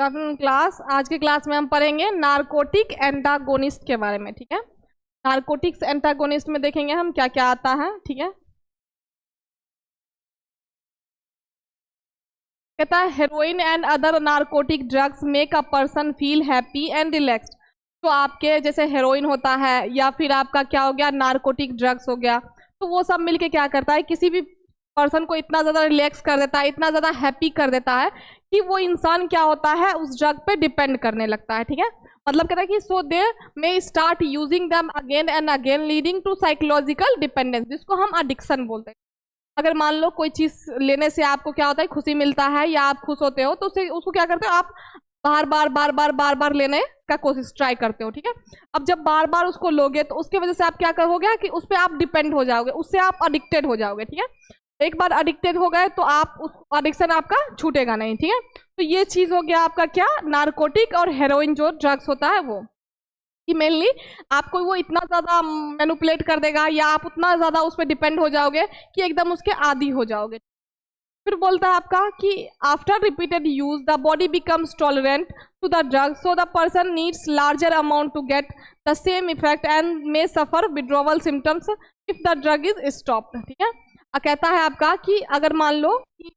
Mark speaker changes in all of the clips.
Speaker 1: Afternoon class. आज की class में हम पढ़ेंगे नारकोटिक एंटागोनिस्ट के बारे में। ठीक है, नारकोटिक्स एंटागोनिस्ट में देखेंगे हम क्या क्या आता है। ठीक है, कहता है heroin and other narcotic drugs make a person feel happy and relaxed. तो आपके जैसे हेरोइन होता है या फिर आपका क्या हो गया नारकोटिक ड्रग्स हो गया, तो वो सब मिलके क्या करता है, किसी भी पर्सन को इतना ज़्यादा रिलैक्स कर देता है, इतना ज़्यादा हैप्पी कर देता है कि वो इंसान क्या होता है उस ड्रग पे डिपेंड करने लगता है। ठीक है, मतलब कहता है कि so they may start using them again and again leading to psychological dependence, जिसको हम एडिक्शन बोलते हैं। अगर मान लो कोई चीज़ लेने से आपको क्या होता है, खुशी मिलता है या आप खुश होते हो, तो उसे उसको क्या करते हो आप बार बार बार बार बार बार लेने का कोशिश ट्राई करते हो। ठीक है, अब जब बार बार उसको लोगे तो उसके वजह से आप क्या करोगे कि उस पर आप डिपेंड हो जाओगे, उससे आप एडिक्टेड हो जाओगे। ठीक है, एक बार एडिक्टेड हो गए तो आप उस एडिक्शन आपका छूटेगा नहीं। ठीक है, तो ये चीज़ हो गया आपका क्या नारकोटिक और हेरोइन जो ड्रग्स होता है वो, कि मेनली आपको वो इतना ज़्यादा मैनिपुलेट कर देगा या आप उतना ज़्यादा उस पर डिपेंड हो जाओगे कि एकदम उसके आदी हो जाओगे। फिर बोलता है आपका कि after repeated use the body becomes tolerant to the drug, so the person needs larger amount to get the same effect and may suffer withdrawal symptoms if the drug is stopped. ठीक है, कहता है आपका कि अगर मान लो कि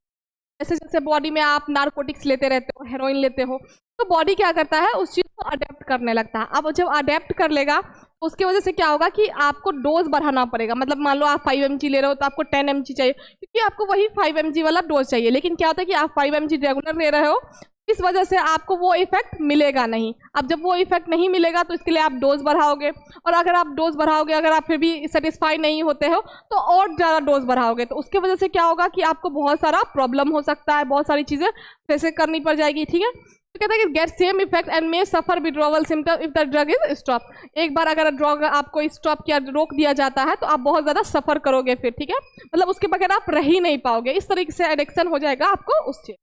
Speaker 1: जैसे जैसे बॉडी में आप नारकोटिक्स लेते रहते हो, हेरोइन लेते हो, तो बॉडी क्या करता है उस चीज़ को अडेप्ट करने लगता है। अब जब अडेप्ट कर लेगा तो उसकी वजह से क्या होगा कि आपको डोज बढ़ाना पड़ेगा। मतलब मान लो आप 5 mg ले रहे हो तो आपको 10 mg चाहिए, क्योंकि आपको वही 5 mg वाला डोज चाहिए। लेकिन क्या होता है कि आप 5 mg रेगुलर ले रहे हो, इस वजह से आपको वो इफेक्ट मिलेगा नहीं। अब जब वो इफेक्ट नहीं मिलेगा तो इसके लिए आप डोज बढ़ाओगे, और अगर आप डोज बढ़ाओगे, अगर आप फिर भी सेटिस्फाई नहीं होते हो तो और ज़्यादा डोज बढ़ाओगे, तो उसकी वजह से क्या होगा कि आपको बहुत सारा प्रॉब्लम हो सकता है, बहुत सारी चीज़ें फेस करनी पड़ जाएगी। ठीक है, तो कहता है कि get same effect and may suffer withdrawal symptom if the drug is stop. एक बार अगर ड्रग आपको स्टॉप किया, रोक दिया जाता है, तो आप बहुत ज़्यादा सफर करोगे फिर। ठीक है, मतलब उसके बगैर आप रह ही नहीं पाओगे, इस तरीके से एडिक्शन हो जाएगा आपको उस चीज़।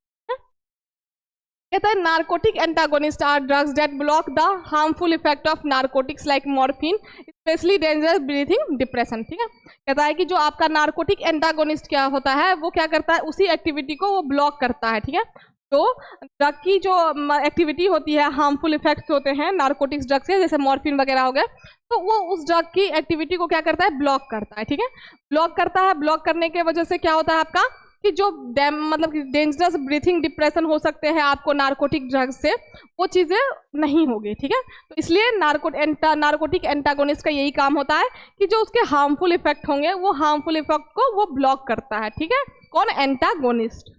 Speaker 1: कहता है narcotic antagonist are drugs that block the harmful effect of narcotics like morphine, specially dangerous breathing depression. ठीक है, कहता है कि जो आपका नारकोटिक एंटागोनिस्ट क्या होता है वो क्या करता है, उसी एक्टिविटी को वो ब्लॉक करता है। ठीक है, तो ड्रग की जो एक्टिविटी होती है, हार्मफुल इफेक्ट्स होते हैं नारकोटिक्स ड्रग से, जैसे मॉर्फिन वगैरह हो गए, तो वो उस ड्रग की एक्टिविटी को क्या करता है ब्लॉक करता है। ठीक है, ब्लॉक करता है, ब्लॉक करने के वजह से क्या होता है आपका कि जो मतलब डेंजरस ब्रीथिंग डिप्रेशन हो सकते हैं आपको नारकोटिक ड्रग्स से, वो चीज़ें नहीं होगी। ठीक है, तो इसलिए नारकोटिक एंटागोनिस्ट का यही काम होता है कि जो उसके हार्मफुल इफेक्ट होंगे वो हार्मफुल इफेक्ट को वो ब्लॉक करता है। ठीक है, कौन एंटागोनिस्ट।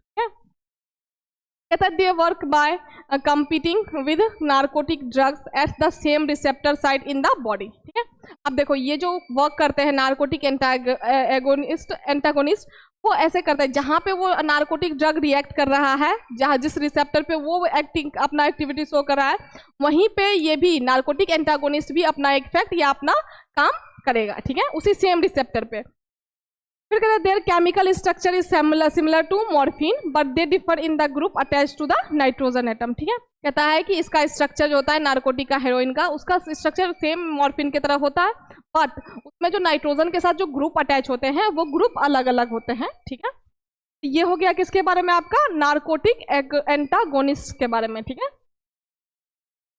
Speaker 1: कहता है they work by competing with narcotic drugs at the same receptor site in the body. ठीक है, अब देखो ये जो वर्क करते हैं नारकोटिक एंटागोनिस्ट, वो ऐसे करता है जहाँ पे वो नारकोटिक ड्रग रिएक्ट कर रहा है, जहाँ जिस रिसेप्टर पे वो अपना एक्टिविटी शो कर रहा है, वहीं पे ये भी नारकोटिक एंटागोनिस्ट भी अपना इफेक्ट या अपना काम करेगा। ठीक है, उसी सेम रिसेप्टर पे। फिर कहते हैं their chemical structure is similar to morphine but they differ in the group attach to the nitrogen atom. ठीक है, कहता है कि इसका स्ट्रक्चर जो होता है नारकोटिक का, हेरोइन का, उसका स्ट्रक्चर सेम मॉर्फिन की तरह होता है, बट उसमें जो नाइट्रोजन के साथ जो ग्रुप अटैच होते हैं वो ग्रुप अलग अलग होते हैं। ठीक है, ये हो गया किसके बारे में, आपका नारकोटिक एंटागोनिस्ट के बारे में। ठीक है,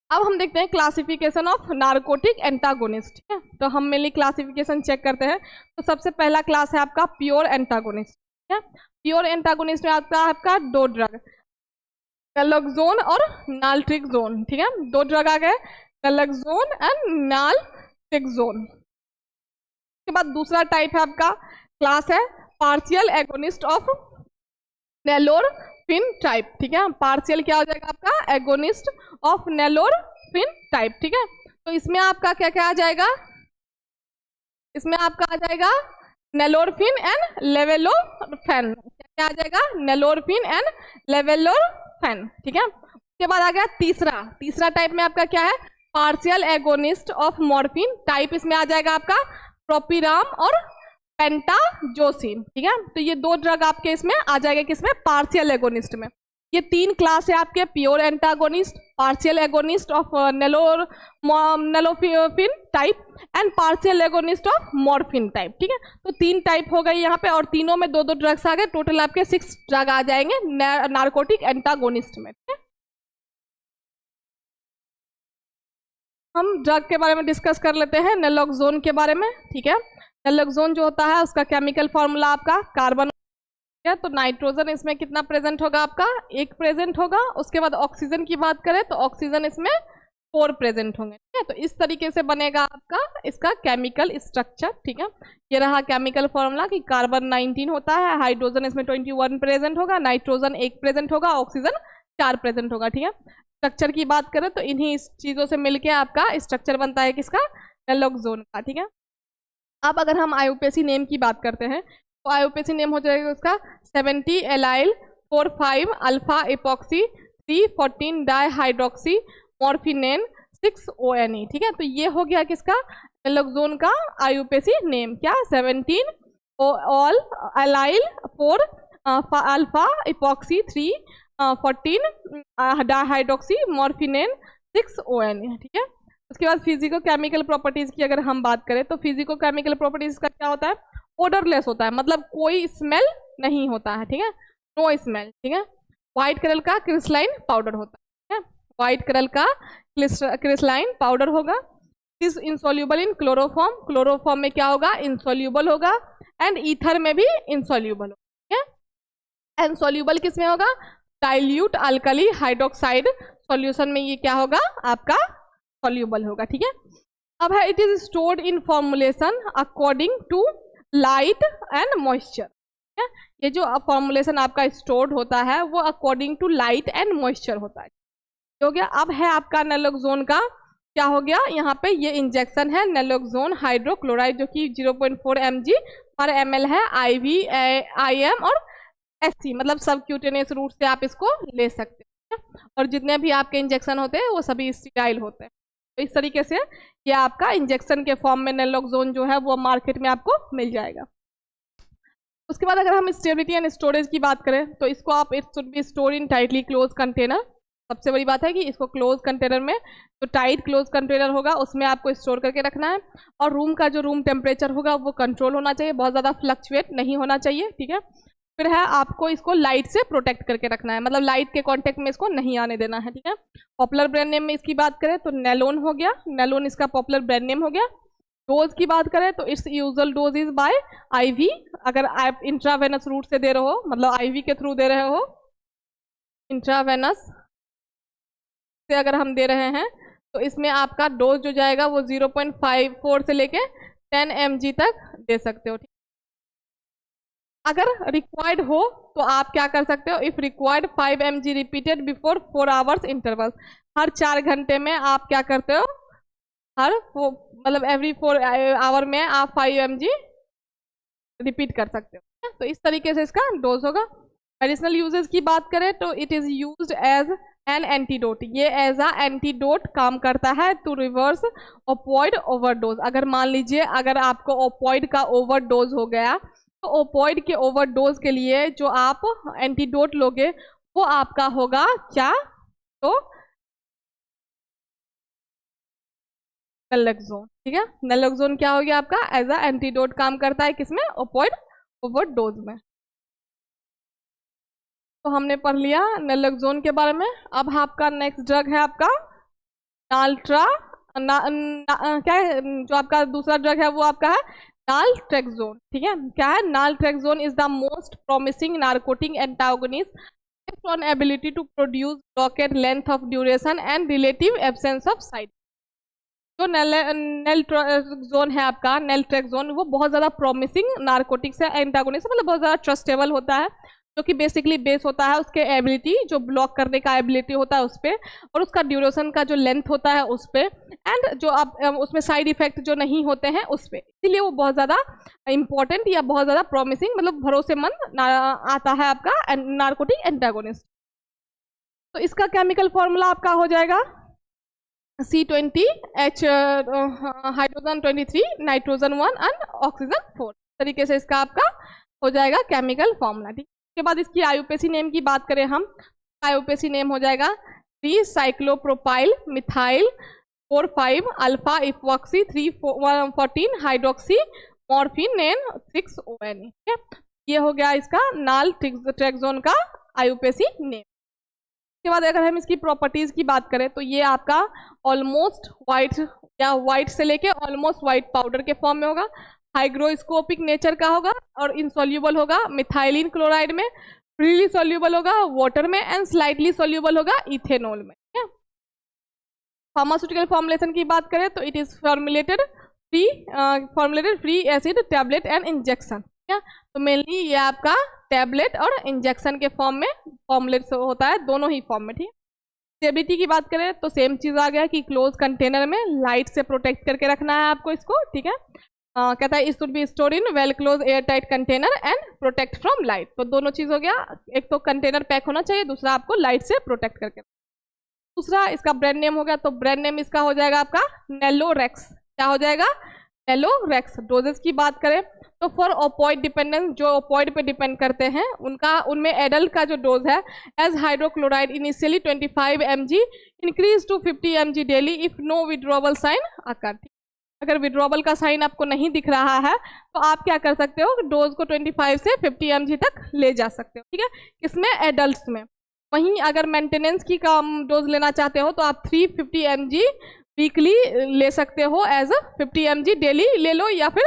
Speaker 1: अब हम देखते हैं क्लासिफिकेशन ऑफ नारकोटिक एंटागोनिस्ट। ठीक है, तो हम मेनली क्लासिफिकेशन चेक करते हैं। तो सबसे पहला क्लास है आपका प्योर एंटागोनिस्ट। ठीक है, प्योर एंटागोनिस्ट में आता है आपका दो ड्रग, नैल्ट्रोजोन और नाल्ट्रिक्सोन। ठीक है, दो ड्रग आ गए, नैल्ट्रोजोन एंड नाल्ट्रिक्सोन। उसके बाद दूसरा टाइप है आपका क्लास है पार्शियल एगोनिस्ट ऑफ नेलोरफिन टाइप। ठीक है, पार्शियल क्या हो जाएगा आपका एगोनिस्ट ऑफ नेलोरफिन टाइप। ठीक है, तो इसमें आपका क्या क्या आ जाएगा, इसमें आपका आ जाएगा नेलोरफिन एंड लेवेलोफेन। क्या आ जाएगा, नेलोरफिन एंड लेवेलोफेन। ठीक है, उसके बाद आ गया तीसरा टाइप में आपका क्या है, partial agonist of morphine type. इसमें आ जाएगा आपका प्रोपिराम और पेंटाजोसिन। ठीक है, तो ये दो ड्रग आपके इसमें आ जाएगा, किसमें, पार्शियल एगोनिस्ट में। ये तीन क्लास है आपके, pure antagonist, partial agonist of nalorphine type and partial agonist of morphine type. ठीक है, तो तीन टाइप हो गई यहाँ पे, और तीनों में दो दो ड्रग्स आ गए, टोटल आपके 6 ड्रग आ जाएंगे नारकोटिक एंटागोनिस्ट में। ठीक है, हम ड्रग के बारे में डिस्कस कर लेते हैं, नैलोक्सोन के बारे में। ठीक है, नैलोक्सोन जो होता है उसका केमिकल फॉर्मूला आपका कार्बन है, तो नाइट्रोजन इसमें कितना प्रेजेंट होगा आपका, 1 प्रेजेंट होगा। उसके बाद ऑक्सीजन की बात करें तो ऑक्सीजन इसमें 4 प्रेजेंट होंगे। ठीक है, तो इस तरीके से बनेगा आपका इसका केमिकल स्ट्रक्चर। ठीक है, ये रहा केमिकल फॉर्मूला कि कार्बन 19 होता है, हाइड्रोजन इसमें 21 प्रेजेंट होगा, नाइट्रोजन 1 प्रेजेंट होगा, ऑक्सीजन 4 प्रेजेंट होगा। ठीक है, स्ट्रक्चर की बात करें तो इन्हीं चीज़ों से मिलके आपका स्ट्रक्चर बनता है किसका, नैलोक्सोन का। ठीक है, अब अगर हम आईयूपीएसी नेम की बात करते हैं तो आईयूपीएसी नेम हो जाएगा उसका 70 allyl 45 alpha epoxy 314 dihydroxy morphinan 6 ONE। ठीक है, तो ये हो गया किसका, नैलोक्सोन का आईयूपीएसी नेम, क्या 17 all allyl 4 alpha epoxy 314 dihydroxy morphinan 6 ONE। ठीक है, उसके बाद फिजिको केमिकल प्रॉपर्टीज की अगर हम बात करें तो फिजिको केमिकल प्रॉपर्टीज का क्या होता है, ओडरलेस होता है, मतलब कोई स्मेल नहीं होता है। ठीक है, नो स्मेल। ठीक है, व्हाइट कलर का क्रिस्टलाइन पाउडर होता है, व्हाइट कलर का क्रिस्टलाइन पाउडर होगा। Is insoluble in chloroform, chloroform में क्या होगा, इंसॉल्यूबल होगा, एंड ईथर में भी इंसॉल्यूबल होगा। ठीक है, इनसॉल्यूबल किस में होगा, डाइल्यूट अल्कली हाइड्रोक्साइड सॉल्यूशन में ये क्या होगा आपका, सॉल्यूबल होगा। ठीक है, अब है it is stored in formulation according to light and moisture. ये जो फॉर्मुलेशन आपका स्टोर्ड होता है वो according to light and moisture होता है। हो गया, अब है आपका नैलोक्सोन का क्या हो गया, यहाँ पे ये इंजेक्शन है नैलोक्सोन हाइड्रोक्लोराइड जो कि 0.4 mg पर ml है, IV IM और SC, मतलब सबक्यूटेनियस रूट से आप इसको ले सकते हैं। और जितने भी आपके इंजेक्शन होते हैं वो सभी स्टेराइल होते हैं। तो इस तरीके से ये आपका इंजेक्शन के फॉर्म में नैलोक्सोन जो है वो मार्केट में आपको मिल जाएगा। उसके बाद अगर हम स्टेबिलिटी एंड स्टोरेज की बात करें तो इसको आप it should be store in tightly close container. सबसे बड़ी बात है कि इसको क्लोज कंटेनर में, जो टाइट क्लोज कंटेनर होगा उसमें आपको स्टोर करके रखना है। और रूम का जो रूम टेम्परेचर होगा वो कंट्रोल होना चाहिए, बहुत ज़्यादा फ्लक्चुएट नहीं होना चाहिए। ठीक है, फिर है आपको इसको लाइट से प्रोटेक्ट करके रखना है, मतलब लाइट के कांटेक्ट में इसको नहीं आने देना है। ठीक है, पॉपुलर ब्रांड नेम में इसकी बात करें तो नेलोन हो गया, नेलोन इसका पॉपुलर ब्रांड नेम हो गया। डोज की बात करें तो it's usual dose is by IV, अगर आप इंट्रावेनस रूट से दे रहे हो, मतलब IV के थ्रू दे रहे हो, इंट्रावेनस से अगर हम दे रहे हैं तो इसमें आपका डोज जो जाएगा वो 0.54 से लेके 10 mg तक दे सकते हो। अगर रिक्वायर्ड हो तो आप क्या कर सकते हो, if required 5 mg repeated before 4 hours interval, हर 4 घंटे में आप क्या करते हो, मतलब एवरी 4 आवर में आप 5 mg रिपीट कर सकते हो। तो इस तरीके से इसका डोज होगा। मेडिसिनल यूजेस की बात करें तो it is used as an antidote, ये एज अ एंटीडोट काम करता है टू रिवर्स ओपॉइड ओवरडोज। अगर मान लीजिए अगर आपको ओपॉइड का ओवरडोज हो गया तो ओपॉइड के ओवरडोज के लिए जो आप एंटीडोट लोगे वो आपका होगा क्या, तो नैलोक्सोन। ठीक है, नैलोक्सोन क्या हो गया आपका, एज अ एंटीडोट काम करता है किसमें, ओपॉइड ओवरडोज में। तो हमने पढ़ लिया नैलोक्सोन के बारे में। अब आपका नेक्स्ट ड्रग है आपका नाल्ट्रा क्या है, जो आपका दूसरा ड्रग है वो आपका है नालट्रेक्सोन। ठीक है, क्या है, naltrexone is the most promising narcotic antagonist on ability to produce blockade length of duration and relative absence of side. जो नैल्ट्रेक्सोन है आपका, नैल्ट्रेक्सोन वो बहुत ज़्यादा प्रोमिसिंग नार्कोटिक्स है, एंटागोनिस्ट मतलब बहुत ज़्यादा ट्रस्टेबल होता है, जो कि बेसिकली बेस होता है उसके एबिलिटी, जो ब्लॉक करने का एबिलिटी होता है उस पर, और उसका ड्यूरेशन का जो लेंथ होता है उस पर, एंड जो आप उसमें साइड इफेक्ट जो नहीं होते हैं उस पर, इसीलिए वो बहुत ज़्यादा इंपॉर्टेंट या बहुत ज़्यादा प्रोमिसिंग मतलब भरोसेमंद आता है आपका नार्कोटिक एंटागोनिस्ट। तो इसका केमिकल फॉर्मूला आपका हो जाएगा C20H hydrogen 23 nitrogen 1 and oxygen 4। तरीके से इसका आपका हो जाएगा केमिकल फॉर्मूला। ठीक, उसके बाद इसकी आईयूपीएसी नेम की बात करें हम, आईयूपीएसी नेम हो जाएगा 3 cyclopropyl methyl 45 alpha epoxy 314 hydroxy morphinan 6 ONE। ठीक है, ये हो गया इसका नालट्रेक्सोन का आईयूपीएसी नेम। उसके बाद अगर हम इसकी प्रॉपर्टीज की बात करें तो ये आपका ऑलमोस्ट वाइट या वाइट से लेके ऑलमोस्ट वाइट पाउडर के फॉर्म में होगा, हाइग्रोस्कोपिक नेचर का होगा और इनसॉल्यूबल होगा मिथाइलिन क्लोराइड में, फ्रीली सॉल्यूबल होगा वाटर में एंड स्लाइटली सॉल्यूबल होगा इथेनॉल में। ठीक है, फार्मास्यूटिकल फॉर्मुलेशन की बात करें तो it is formulated free acid tablet and injection. ठीक है, तो मेनली ये आपका टैबलेट और इंजेक्शन के फॉर्म में फॉर्मुलेट होता है, दोनों ही फॉर्म में। ठीक है, स्टेबिलिटी की बात करें तो सेम चीज आ गया कि क्लोज कंटेनर में लाइट से प्रोटेक्ट करके रखना है आपको इसको। ठीक है, कहता है it should be store in well close air tight container and protect from light. तो दोनों चीज हो गया, एक तो कंटेनर पैक होना चाहिए, दूसरा आपको लाइट से प्रोटेक्ट करके। दूसरा इसका ब्रांड नेम हो गया, तो ब्रांड नेम इसका हो जाएगा आपका नेलोरेक्स। क्या हो जाएगा? नेलोरेक्स। डोजेस की बात करें तो फॉर ओपॉइड डिपेंडेंस, जो ओपॉइड पे डिपेंड करते हैं उनमें एडल्ट का जो डोज है as hydrochloride initially 25 mg increase to 50 mg daily if no withdrawal sign occur. अगर विड्रॉवल का साइन आपको नहीं दिख रहा है तो आप क्या कर सकते हो, डोज को 25 से 50 mg तक ले जा सकते हो। ठीक है, किसमें? एडल्ट्स में। वहीं अगर मेंटेनेंस की कम डोज लेना चाहते हो तो आप 350 mg वीकली ले सकते हो, एज 50 mg डेली ले लो या फिर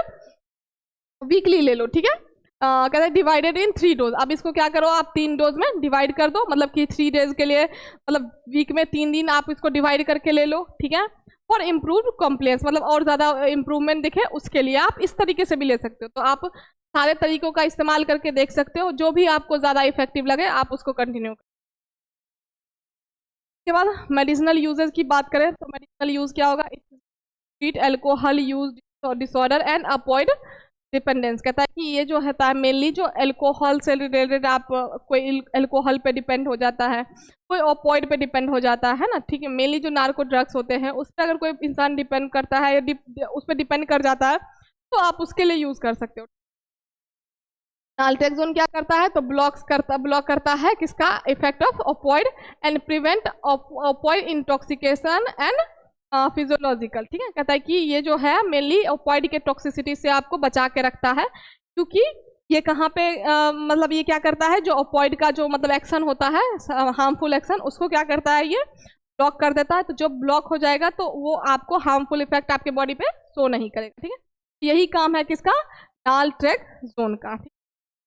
Speaker 1: वीकली ले लो। ठीक है, कहते हैं डिवाइडेड इन 3 डोज। अब इसको क्या करो, आप 3 डोज में डिवाइड कर दो, मतलब कि 3 डेज के लिए, मतलब वीक में 3 दिन आप इसको डिवाइड करके ले लो। ठीक है, फॉर इम्प्रूव कॉम्प्लेक्स, मतलब और ज़्यादा इम्प्रूवमेंट दिखे उसके लिए आप इस तरीके से भी ले सकते हो। तो आप सारे तरीकों का इस्तेमाल करके देख सकते हो, जो भी आपको ज़्यादा इफेक्टिव लगे आप उसको कंटिन्यू करें। उसके बाद मेडिसिनल यूजेस की बात करें तो मेडिसिनल यूज क्या होगा? Treat alcohol use disorder and avoid dependence. कहता है कि ये जो होता है मेनली जो अल्कोहल से रिलेटेड, आप कोई अल्कोहल पे डिपेंड हो जाता है, कोई ओपॉइड पे डिपेंड हो जाता है ना। ठीक है, मेनली जो नार्को ड्रग्स होते हैं उस पर अगर कोई इंसान डिपेंड करता है या उस पर डिपेंड कर जाता है तो आप उसके लिए यूज कर सकते हो। नाल्ट्रेक्सोन क्या करता है? तो ब्लॉक करता है किसका? Effect of opioid and prevent opioid intoxication and physiological. ठीक है, कहता है कि ये जो है मेनली ओपॉइड के टॉक्सिसिटी से आपको बचा के रखता है, क्योंकि ये कहाँ पे मतलब ये क्या करता है, जो ओपॉइड का जो मतलब एक्शन होता है, हार्मफुल एक्शन, उसको क्या करता है, ये ब्लॉक कर देता है। तो जब ब्लॉक हो जाएगा तो वो आपको हार्मफुल इफेक्ट आपके बॉडी पे शो नहीं करेगा। ठीक है, यही काम है किसका? नाल्ट्रेक्सोन का।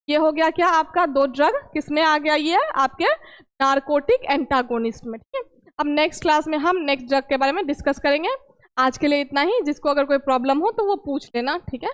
Speaker 1: ये हो गया क्या आपका 2 ड्रग, किसमें आ गया? ये आपके नार्कोटिक एंटागोनिस्ट में। ठीक है, अब नेक्स्ट क्लास में हम नेक्स्ट ड्रग के बारे में डिस्कस करेंगे। आज के लिए इतना ही। जिसको अगर कोई प्रॉब्लम हो तो वो पूछ लेना। ठीक है।